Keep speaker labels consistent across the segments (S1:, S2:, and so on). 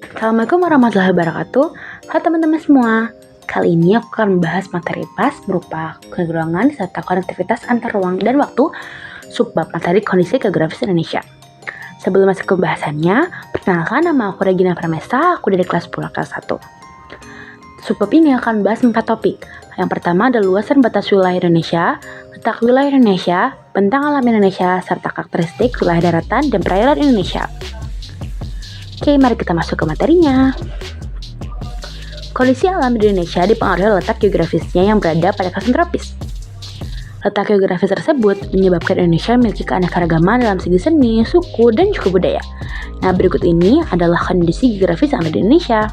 S1: Assalamualaikum warahmatullahi wabarakatuh. Halo teman-teman semua. Kali ini aku akan membahas materi PAS berupa kegerangan serta konektivitas antar ruang dan waktu, subbab materi kondisi geografis Indonesia. Sebelum masuk ke pembahasannya, perkenalkan nama aku Regina Pramesta, aku dari kelas 10 kelas 1. Subbab ini akan membahas 4 topik. Yang pertama adalah luasan batas wilayah Indonesia, letak wilayah Indonesia, bentang alam Indonesia, serta karakteristik wilayah daratan dan perairan Indonesia. Oke, mari kita masuk ke materinya. Kondisi alam di Indonesia dipengaruhi oleh letak geografisnya yang berada pada kawasan tropis. Letak geografis tersebut menyebabkan Indonesia memiliki keanekaragaman dalam segi seni, suku, dan juga budaya. Nah, berikut ini adalah kondisi geografis yang ada di Indonesia.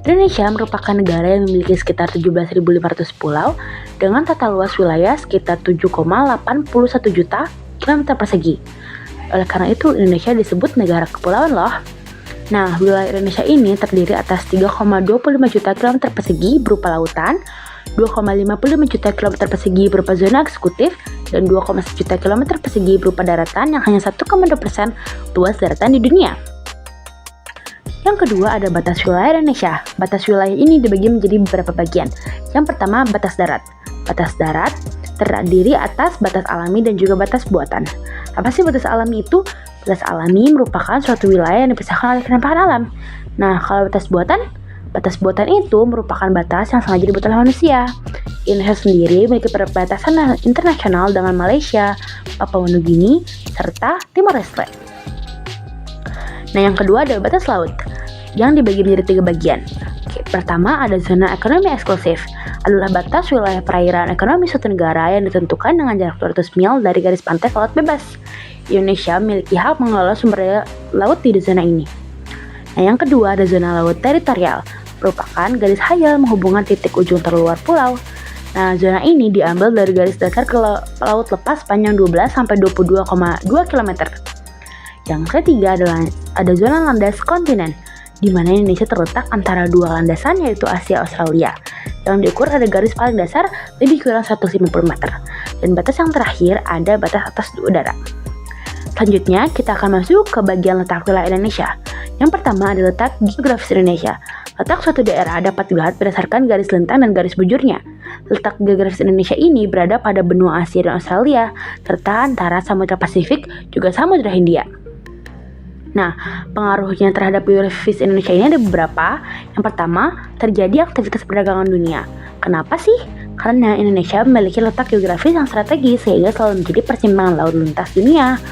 S1: Indonesia merupakan negara yang memiliki sekitar 17.500 pulau dengan tata luas wilayah sekitar 7,81 juta kilometer persegi. Oleh karena itu, Indonesia disebut negara kepulauan loh. Nah, wilayah Indonesia ini terdiri atas 3,25 juta kilometer persegi berupa lautan, 2,55 juta kilometer persegi berupa zona eksekutif, dan 2,1 juta kilometer persegi berupa daratan yang hanya 1,2% luas daratan di dunia. Yang kedua ada batas wilayah Indonesia. Batas wilayah ini dibagi menjadi beberapa bagian. Yang pertama, batas darat. Batas darat terdiri atas batas alami dan juga batas buatan. Apa sih batas alami itu? Batas alami merupakan suatu wilayah yang dipisahkan oleh kenampakan alam. Nah, kalau batas buatan itu merupakan batas yang sengaja dibuat oleh manusia. Indonesia sendiri memiliki perbatasan internasional dengan Malaysia, Papua Nugini, serta Timor Leste. Nah, yang kedua adalah batas laut yang dibagi menjadi 3 bagian. Pertama ada zona ekonomi eksklusif, adalah batas wilayah perairan ekonomi suatu negara yang ditentukan dengan jarak 200 mil dari garis pantai ke laut bebas. Indonesia memiliki hak mengelola sumber daya laut di zona ini. Nah, yang kedua ada zona laut teritorial, merupakan garis hayal menghubungkan titik ujung terluar pulau. Nah, zona ini diambil dari garis dasar ke laut lepas panjang 12 sampai 22,2 km. Yang ketiga adalah ada zona landas kontinen, di mana Indonesia terletak antara 2 landasan yaitu Asia Australia. Yang diukur ada garis paling dasar lebih kurang 150 meter. Dan batas yang terakhir ada batas atas udara. Selanjutnya kita akan masuk ke bagian letak wilayah Indonesia. Yang pertama ada letak geografis Indonesia. Letak suatu daerah dapat dilihat berdasarkan garis lintang dan garis bujurnya. Letak geografis Indonesia ini berada pada benua Asia dan Australia, serta antara Samudra Pasifik juga Samudra Hindia. Nah, pengaruhnya terhadap geografis Indonesia ini ada beberapa. Yang pertama, terjadi aktivitas perdagangan dunia. Kenapa sih? Karena Indonesia memiliki letak geografis yang strategis sehingga selalu menjadi persimpangan laut lintas dunia.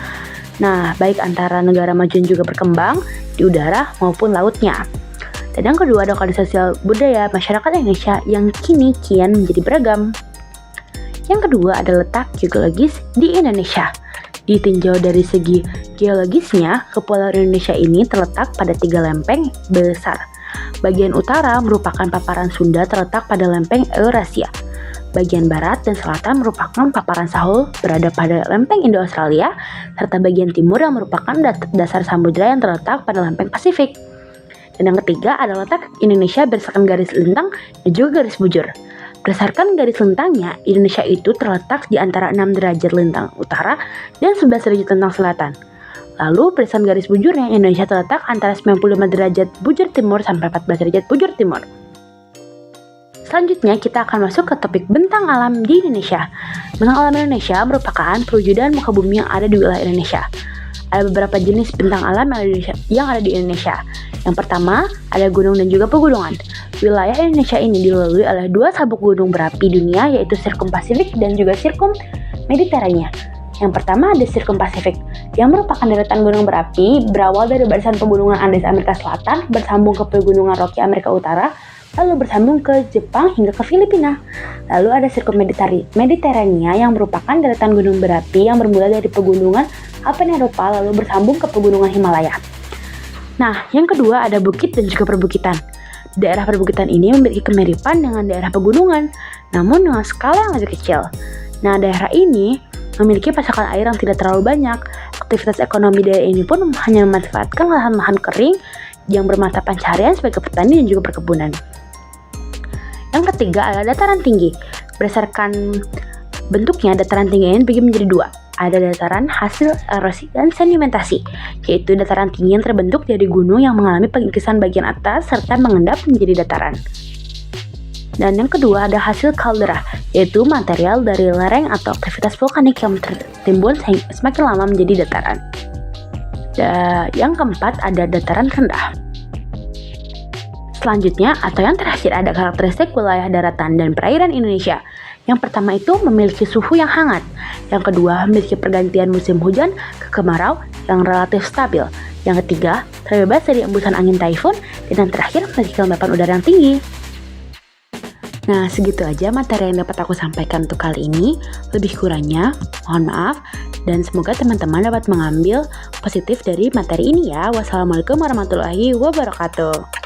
S1: Nah, baik antara negara maju dan juga berkembang di udara maupun lautnya. Dan yang kedua ada kondisi sosial budaya masyarakat Indonesia yang kini kian menjadi beragam. Yang kedua ada letak geologis di Indonesia. Ditinjau dari segi geologisnya, kepulauan Indonesia ini terletak pada 3 lempeng besar. Bagian utara merupakan paparan Sunda terletak pada lempeng Eurasia. Bagian barat dan selatan merupakan paparan Sahul berada pada lempeng Indo-Australia, serta bagian timur yang merupakan dasar samudra yang terletak pada lempeng Pasifik. Dan yang ketiga adalah letak Indonesia berdasarkan garis lintang dan juga garis bujur. Berdasarkan garis lintangnya, Indonesia itu terletak di antara 6 derajat lintang utara dan 11 derajat lintang selatan. Lalu, berdasarkan garis bujurnya, Indonesia terletak antara 95 derajat bujur timur sampai 14 derajat bujur timur. Selanjutnya, kita akan masuk ke topik bentang alam di Indonesia. Bentang alam Indonesia merupakan perwujudan muka bumi yang ada di wilayah Indonesia. Ada beberapa jenis bentang alam yang ada di Indonesia. Yang pertama, ada gunung dan juga pegunungan. Wilayah Indonesia ini dilalui oleh 2 sabuk gunung berapi dunia yaitu Sirkum Pasifik dan juga Sirkum Mediterania. Yang pertama ada Sirkum Pasifik yang merupakan deretan gunung berapi berawal dari barisan pegunungan Andes Amerika Selatan bersambung ke pegunungan Rocky Amerika Utara, lalu bersambung ke Jepang hingga ke Filipina. Lalu ada Sirkum Mediterania yang merupakan deretan gunung berapi yang bermula dari pegunungan Alpen Eropa lalu bersambung ke pegunungan Himalaya. Nah, yang kedua ada bukit dan juga perbukitan. Daerah perbukitan ini memiliki kemiripan dengan daerah pegunungan, namun dengan skala yang lebih kecil. Nah, daerah ini memiliki pasokan air yang tidak terlalu banyak. Aktivitas ekonomi daerah ini pun hanya memanfaatkan lahan-lahan kering yang bermata pencaharian sebagai petani dan juga perkebunan. Yang ketiga adalah dataran tinggi. Berdasarkan bentuknya, dataran tinggi ini dibagi menjadi 2. ada dataran hasil erosi dan sedimentasi, yaitu dataran tinggi yang terbentuk dari gunung yang mengalami pengikisan bagian atas serta mengendap menjadi dataran. Dan yang kedua ada hasil kaldera, yaitu material dari lereng atau aktivitas vulkanik yang tertimbun semakin lama menjadi dataran. Dan yang keempat ada dataran rendah. Selanjutnya atau yang terakhir ada karakteristik wilayah daratan dan perairan Indonesia. Yang pertama itu memiliki suhu yang hangat. Yang kedua memiliki pergantian musim hujan ke kemarau yang relatif stabil. Yang ketiga terbebas dari embusan angin taifun. Dan yang terakhir memiliki kelembapan udara yang tinggi. Nah, segitu aja materi yang dapat aku sampaikan untuk kali ini. Lebih kurangnya, mohon maaf. Dan semoga teman-teman dapat mengambil positif dari materi ini ya. Wassalamualaikum warahmatullahi wabarakatuh.